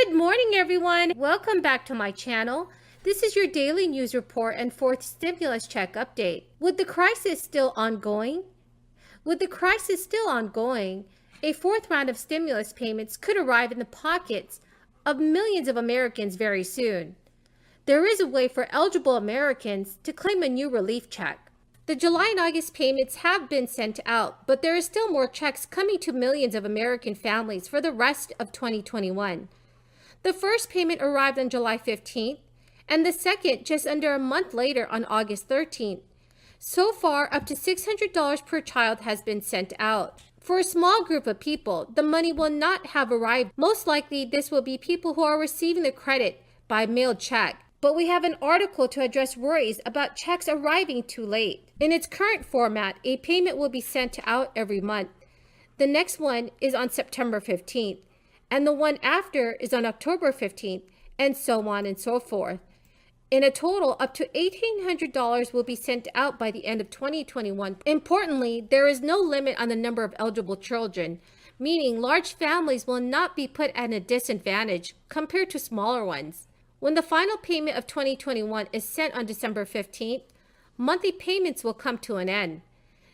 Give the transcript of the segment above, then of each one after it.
Good morning, everyone. Welcome back to my channel. This is your daily news report and fourth stimulus check update. With the crisis still ongoing, a fourth round of stimulus payments could arrive in the pockets of millions of Americans very soon. There is a way for eligible Americans to claim a new relief check. The July and August payments have been sent out, but there is still more checks coming to millions of American families for the rest of 2021. The first payment arrived on July 15th, and the second just under a month later on August 13th. So far, up to $600 per child has been sent out. For a small group of people, the money will not have arrived. Most likely, this will be people who are receiving the credit by mailed check. But we have an article to address worries about checks arriving too late. In its current format, a payment will be sent out every month. The next one is on September 15th. And the one after is on October 15th, and so on and so forth. In a total, up to $1,800 will be sent out by the end of 2021. Importantly, there is no limit on the number of eligible children, meaning large families will not be put at a disadvantage compared to smaller ones. When the final payment of 2021 is sent on December 15th, monthly payments will come to an end.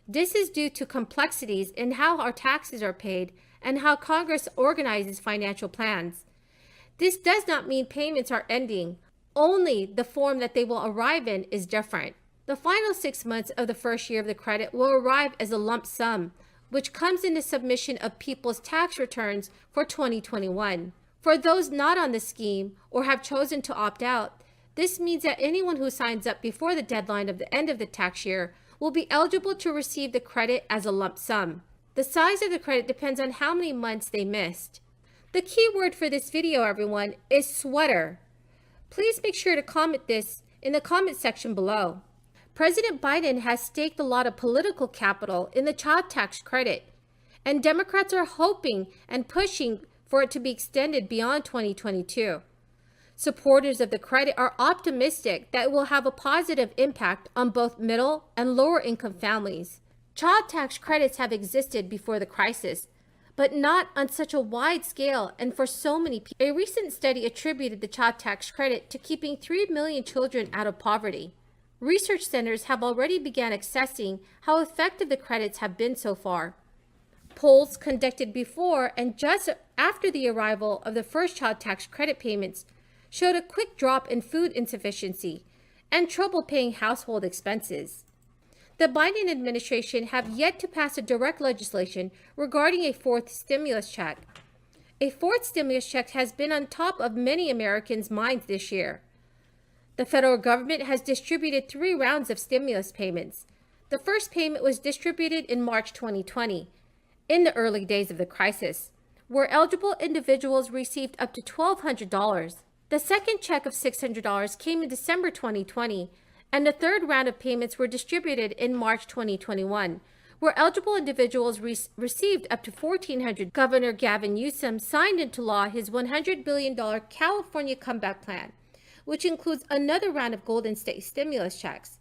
This is due to complexities in how our taxes are paid and how Congress organizes financial plans. This does not mean payments are ending, only the form that they will arrive in is different. The final 6 months of the first year of the credit will arrive as a lump sum, which comes in the submission of people's tax returns for 2021. For those not on the scheme or have chosen to opt out, this means that anyone who signs up before the deadline of the end of the tax year will be eligible to receive the credit as a lump sum. The size of the credit depends on how many months they missed. The key word for this video, everyone, is sweater. Please make sure to comment this in the comment section below. President Biden has staked a lot of political capital in the child tax credit, and Democrats are hoping and pushing for it to be extended beyond 2022. Supporters of the credit are optimistic that it will have a positive impact on both middle and lower income families. Child tax credits have existed before the crisis, but not on such a wide scale and for so many people. A recent study attributed the child tax credit to keeping 3 million children out of poverty. Research centers have already begun assessing how effective the credits have been so far. Polls conducted before and just after the arrival of the first child tax credit payments showed a quick drop in food insufficiency and trouble paying household expenses. The Biden administration have yet to pass a direct legislation regarding a fourth stimulus check. A fourth stimulus check has been on top of many Americans' minds this year. The federal government has distributed 3 rounds of stimulus payments. The first payment was distributed in March 2020, in the early days of the crisis, where eligible individuals received up to $1,200. The second check of $600 came in December 2020, and the third round of payments were distributed in March 2021, where eligible individuals received up to $1,400. Governor Gavin Newsom signed into law his $100 billion California Comeback Plan, which includes another round of Golden State stimulus checks.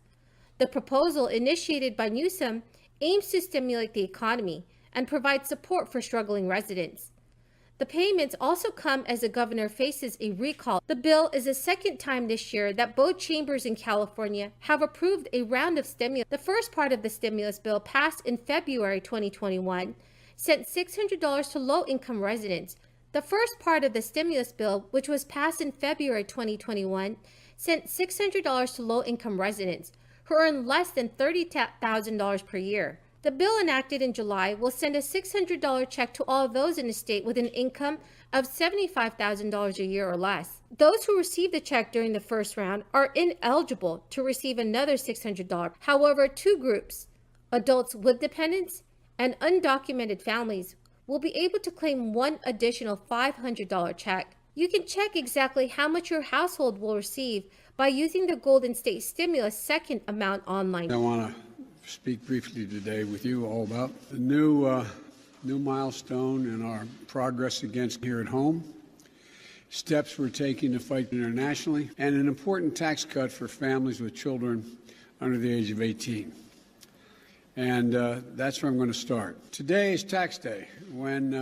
The proposal, initiated by Newsom, aims to stimulate the economy and provide support for struggling residents. The payments also come as the governor faces a recall. The bill is the second time this year that both chambers in California have approved a round of stimulus. The first part of the stimulus bill, passed in February 2021, sent $600 to low-income residents. The first part of the stimulus bill, which was passed in February 2021, sent $600 to low-income residents who earn less than $30,000 per year. The bill enacted in July will send a $600 check to all those in the state with an income of $75,000 a year or less. Those who received the check during the first round are ineligible to receive another $600. However, 2 groups, adults with dependents and undocumented families, will be able to claim one additional $500 check. You can check exactly how much your household will receive by using the Golden State Stimulus second amount online. I want to speak briefly today with you all about the new milestone in our progress against here at home, steps we're taking to fight internationally, and an important tax cut for families with children under the age of 18. And that's where I'm going to start. Today is tax day, when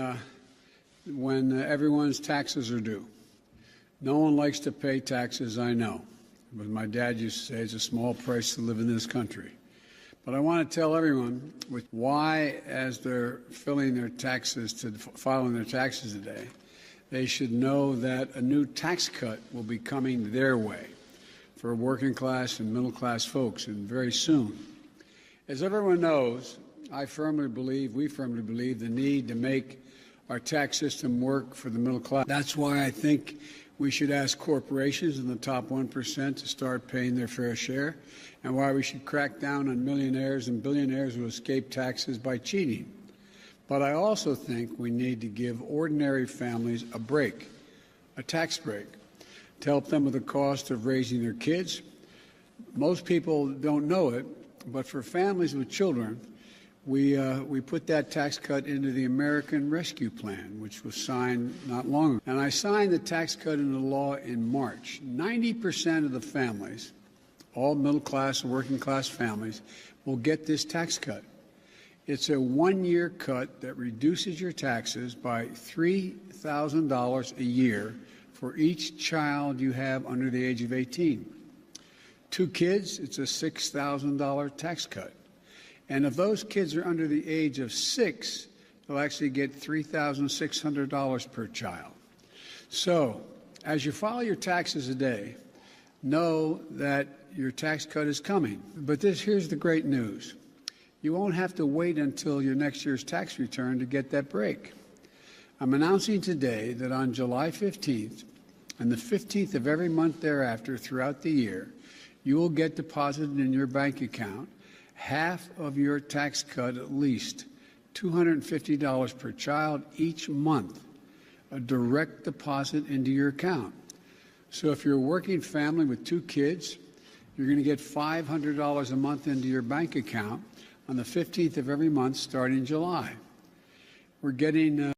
everyone's taxes are due. No one likes to pay taxes, I know. But my dad used to say it's a small price to live in this country. But I want to tell everyone why, as they're filing their taxes today, they should know that a new tax cut will be coming their way for working class and middle class folks, and very soon. As everyone knows, we firmly believe the need to make our tax system work for the middle class. That's why I think we should ask corporations in the top 1% to start paying their fair share, and why we should crack down on millionaires and billionaires who escape taxes by cheating. But I also think we need to give ordinary families a break, a tax break, to help them with the cost of raising their kids. Most people don't know it, but for families with children, we put that tax cut into the American Rescue Plan, which was signed not long ago. And I signed the tax cut into law in March. 90% of the families, all middle-class and working-class families, will get this tax cut. It's a one-year cut that reduces your taxes by $3,000 a year for each child you have under the age of 18. 2 kids, it's a $6,000 tax cut. And if those kids are under the age of 6, they'll actually get $3,600 per child. So, as you file your taxes today, know that your tax cut is coming. But here's the great news. You won't have to wait until your next year's tax return to get that break. I'm announcing today that on July 15th and the 15th of every month thereafter throughout the year, you will get deposited in your bank account half of your tax cut, at least $250 per child each month, a direct deposit into your account. So if you're a working family with 2 kids, you're going to get $500 a month into your bank account on the 15th of every month starting July. We're getting